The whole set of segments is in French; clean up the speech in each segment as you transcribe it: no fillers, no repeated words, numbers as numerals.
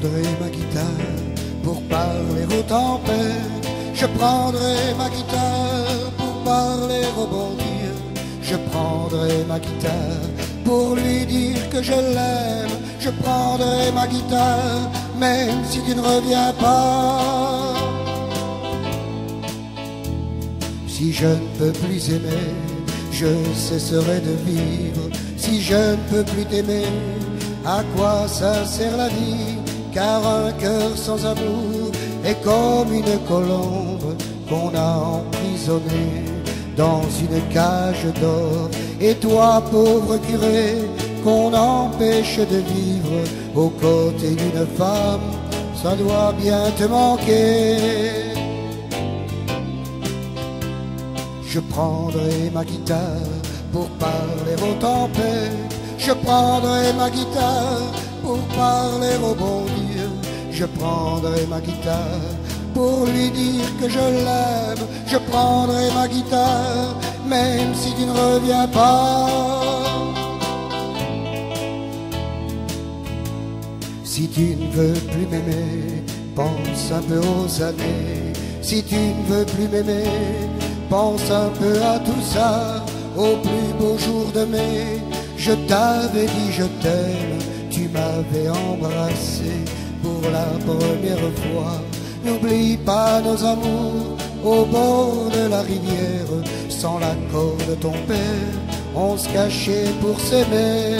prendrai ma guitare pour parler aux tempêtes. Je prendrai ma guitare pour parler au bon Dieu. Je prendrai ma guitare pour lui dire que je l'aime. Je prendrai ma guitare même si tu ne reviens pas. Si je ne peux plus aimer, je cesserai de vivre. Si je ne peux plus t'aimer, à quoi ça sert la vie? Car un cœur sans amour est comme une colombe qu'on a emprisonnée dans une cage d'or. Et toi, pauvre curé, qu'on empêche de vivre aux côtés d'une femme, ça doit bien te manquer. Je prendrai ma guitare pour parler aux tempêtes. Je prendrai ma guitare pour parler au bon Dieu. Je prendrai ma guitare pour lui dire que je l'aime. Je prendrai ma guitare même si tu ne reviens pas. Si tu ne veux plus m'aimer, pense un peu aux années. Si tu ne veux plus m'aimer, pense un peu à tout ça, au plus beau jour de mai. Je t'avais dit je t'aime, tu m'avais embrassé pour la première fois. N'oublie pas nos amours au bord de la rivière. Sans l'accord de ton père, on se cachait pour s'aimer.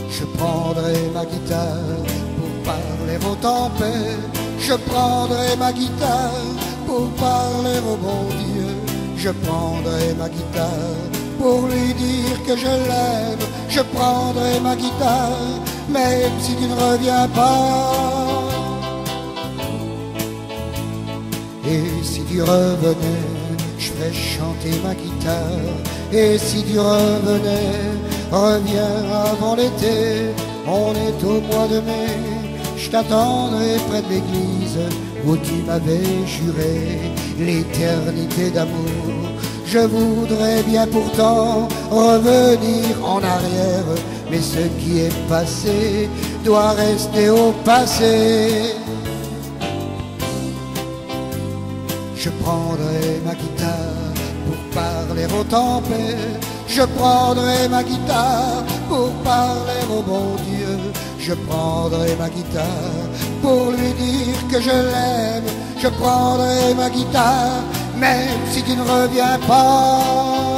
Je prendrai ma guitare pour parler aux tempêtes. Je prendrai ma guitare pour parler au bon Dieu. Je prendrai ma guitare pour lui dire que je l'aime. Je prendrai ma guitare même si tu ne reviens pas. Et si tu revenais, je ferais chanter ma guitare. Et si tu revenais, reviens avant l'été. On est au mois de mai, je t'attendrai près de l'église où tu m'avais juré l'éternité d'amour. Je voudrais bien pourtant revenir en arrière, mais ce qui est passé doit rester au passé. Je prendrai ma guitare pour parler aux tempêtes. Je prendrai ma guitare pour parler au bon Dieu. Je prendrai ma guitare pour lui dire que je l'aime. Je prendrai ma guitare même si tu ne reviens pas.